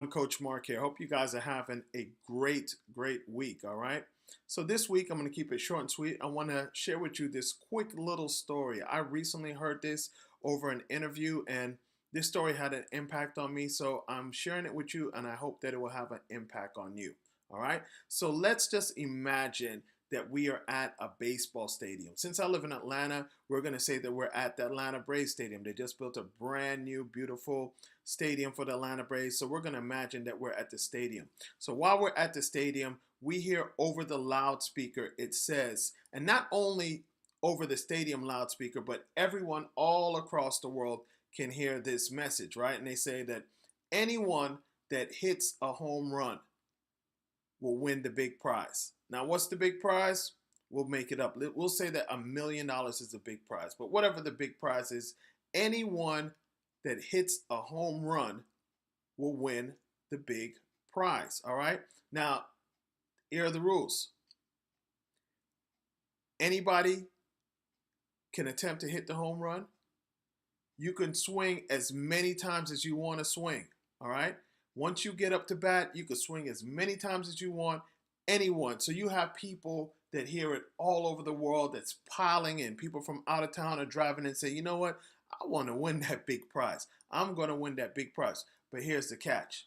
Coach Mark here. Hope you guys are having a great week. All right. So this week I'm going to keep it short and sweet. I want to share with you this quick little story. I recently heard this over an interview, and this story had an impact on me. So I'm sharing it with you, and I hope that it will have an impact on you. All right. So let's just imagine that we are at a baseball stadium. Since I live in Atlanta, we're going to say that we're at the Atlanta Braves Stadium. They just built a brand new, beautiful stadium for the Atlanta Braves. So we're going to imagine that we're at the stadium. So while we're at the stadium, we hear over the loudspeaker, it says, and not only over the stadium loudspeaker, but everyone all across the world can hear this message, right? And they say that anyone that hits a home run will win the big prize. Now, what's the big prize? We'll make it up. We'll say that $1,000,000 is the big prize. But whatever the big prize is, anyone that hits a home run will win the big prize. All right? Now, here are the rules. Anybody can attempt to hit the home run. You can swing as many times as you want to swing. All right? Once you get up to bat, you can swing as many times as you want, anyone. So you have people that hear it all over the world that's piling in. People from out of town are driving and say, you know what? I want to win that big prize. I'm going to win that big prize. But here's the catch.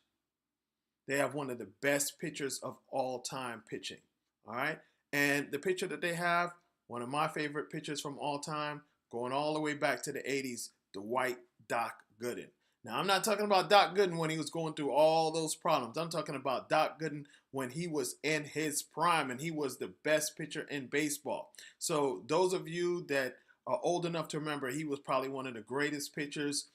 They have one of the best pitchers of all time pitching. All right? And the pitcher that they have, one of my favorite pitchers from all time, going all the way back to the 80s, the White Doc Gooden. Now, I'm not talking about Doc Gooden when he was going through all those problems. I'm talking about Doc Gooden when he was in his prime and he was the best pitcher in baseball. So those of you that are old enough to remember, he was probably one of the greatest pitchers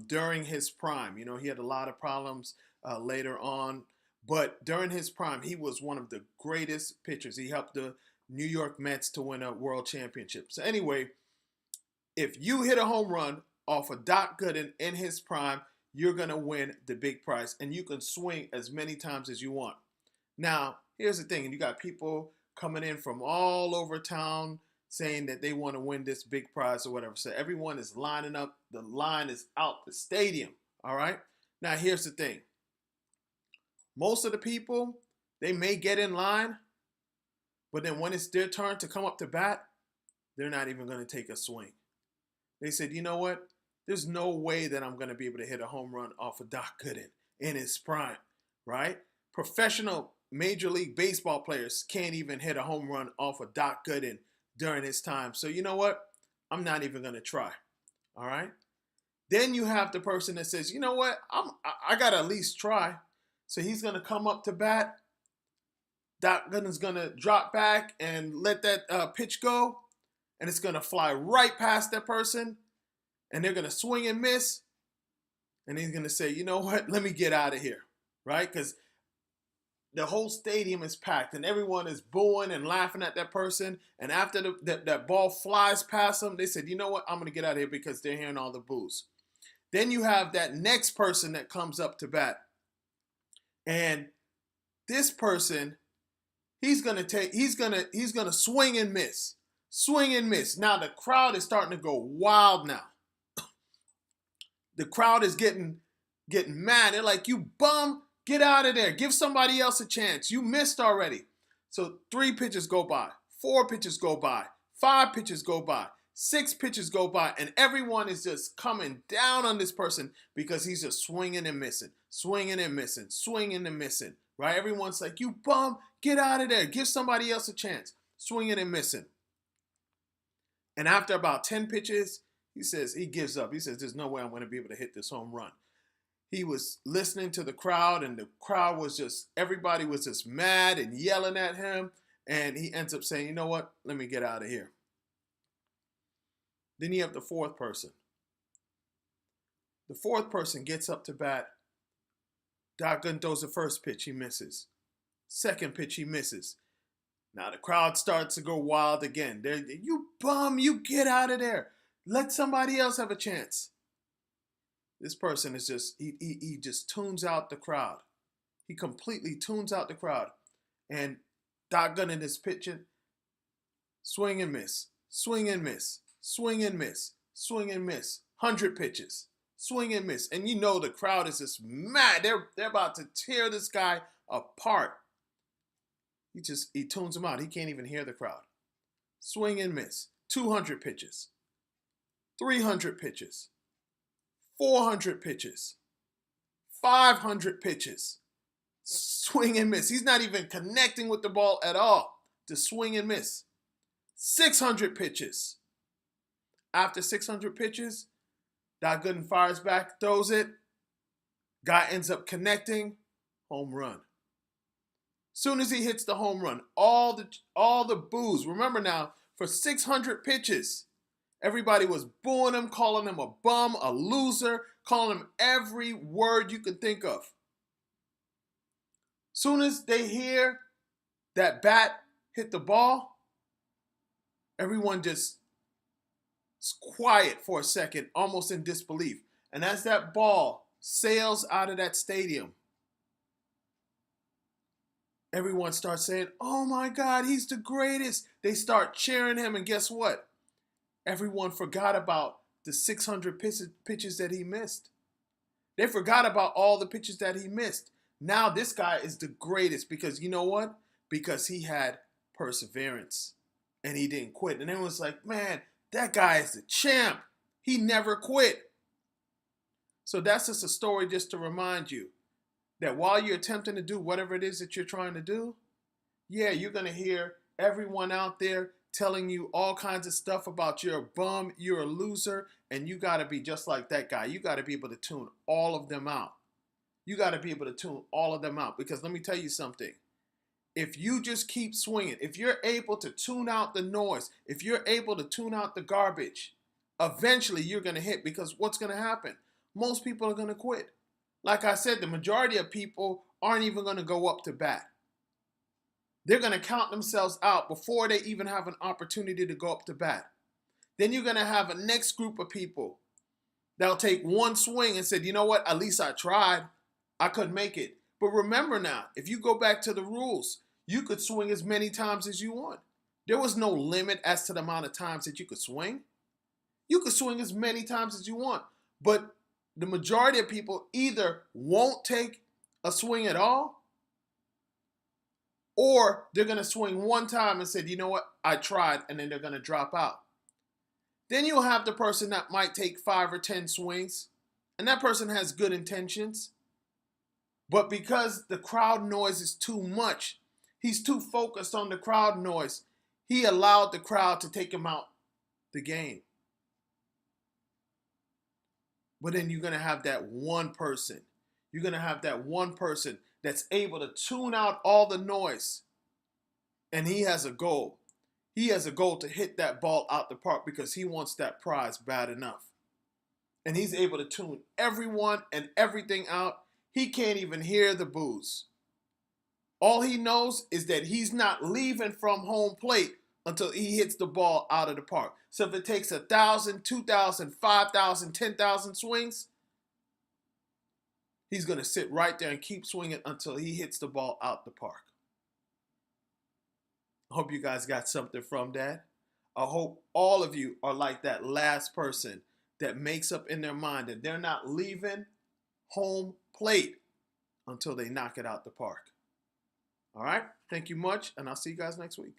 during his prime. You know, he had a lot of problems later on, but during his prime, he was one of the greatest pitchers. He helped the New York Mets to win a world championship. So anyway, if you hit a home run off of Doc Gooden in his prime, you're going to win the big prize, and you can swing as many times as you want. Now, here's the thing. You got people coming in from all over town saying that they want to win this big prize or whatever. So everyone is lining up. The line is out the stadium, all right? Now, here's the thing. Most of the people, they may get in line, but then when it's their turn to come up to bat, they're not even going to take a swing. They said, you know what? There's no way that I'm going to be able to hit a home run off of Doc Gooden in his prime, right? Professional Major League Baseball players can't even hit a home run off of Doc Gooden during his time. So you know what? I'm not even going to try, all right? Then you have the person that says, you know what? I got to at least try. So he's going to come up to bat. Doc Gooden's going to drop back and let that pitch go, and it's going to fly right past that person, and they're going to swing and miss, and he's going to say, you know what, let me get out of here, right? Because the whole stadium is packed, and everyone is booing and laughing at that person, and after that ball flies past them, they said, you know what, I'm going to get out of here because they're hearing all the boos. Then you have that next person that comes up to bat, and this person, he's going to swing and miss. Swing and miss. Now the crowd is starting to go wild now. The crowd is getting mad. They're like, you bum, get out of there. Give somebody else a chance. You missed already. So 3 pitches go by, 4 pitches go by, 5 pitches go by, 6 pitches go by, and everyone is just coming down on this person because he's just swinging and missing, swinging and missing, swinging and missing, right? Everyone's like, you bum, get out of there. Give somebody else a chance. Swinging and missing. And after about 10 pitches, he gives up. He says, there's no way I'm going to be able to hit this home run. He was listening to the crowd, and the crowd was everybody was just mad and yelling at him. And he ends up saying, you know what? Let me get out of here. Then you have the fourth person. The fourth person gets up to bat. Doc Gooden throws the first pitch. He misses. Second pitch, he misses. Now the crowd starts to go wild again. You bum, you get out of there. Let somebody else have a chance. This person is he just tunes out the crowd. He completely tunes out the crowd. And Doc Gooden is pitching, swing and miss, swing and miss, swing and miss, swing and miss. 100 pitches. Swing and miss. And you know the crowd is just mad. They're about to tear this guy apart. He tunes him out. He can't even hear the crowd. Swing and miss. 200 pitches. 300 pitches. 400 pitches. 500 pitches. Swing and miss. He's not even connecting with the ball at all. Just swing and miss. 600 pitches. After 600 pitches, Doc Gooden fires back, throws it. Guy ends up connecting. Home run. Soon as he hits the home run, all the boos. Remember now, for 600 pitches, everybody was booing him, calling him a bum, a loser, calling him every word you could think of. Soon as they hear that bat hit the ball, everyone just is quiet for a second, almost in disbelief. And as that ball sails out of that stadium, everyone starts saying, "Oh my God, he's the greatest." They start cheering him, and guess what? Everyone forgot about the 600 pitches that he missed. They forgot about all the pitches that he missed. Now this guy is the greatest because you know what? Because he had perseverance and he didn't quit. And everyone's like, man, that guy is the champ. He never quit. So that's just a story just to remind you that while you're attempting to do whatever it is that you're trying to do, yeah, you're going to hear everyone out there telling you all kinds of stuff about you're a bum, you're a loser, and you got to be just like that guy. You got to be able to tune all of them out. You got to be able to tune all of them out because let me tell you something. If you just keep swinging, if you're able to tune out the noise, if you're able to tune out the garbage, eventually you're going to hit because what's going to happen? Most people are going to quit. Like I said, the majority of people aren't even going to go up to bat. They're going to count themselves out before they even have an opportunity to go up to bat. Then you're going to have a next group of people that'll take one swing and say, you know what, at least I tried. I couldn't make it. But remember now, if you go back to the rules, you could swing as many times as you want. There was no limit as to the amount of times that you could swing. You could swing as many times as you want. But the majority of people either won't take a swing at all, or they're going to swing one time and say, you know what, I tried, and then they're going to drop out. Then you'll have the person that might take 5 or 10 swings, and that person has good intentions. But because the crowd noise is too much, he's too focused on the crowd noise, he allowed the crowd to take him out the game. But then you're going to have that one person. You're going to have that one person that's able to tune out all the noise. And he has a goal. He has a goal to hit that ball out the park because he wants that prize bad enough. And he's able to tune everyone and everything out. He can't even hear the boos. All he knows is that he's not leaving from home plate until he hits the ball out of the park. So if it takes 1,000, 2,000, 5,000, 10,000 swings, he's going to sit right there and keep swinging until he hits the ball out the park. I hope you guys got something from that. I hope all of you are like that last person that makes up in their mind that they're not leaving home plate until they knock it out the park. All right? Thank you much, and I'll see you guys next week.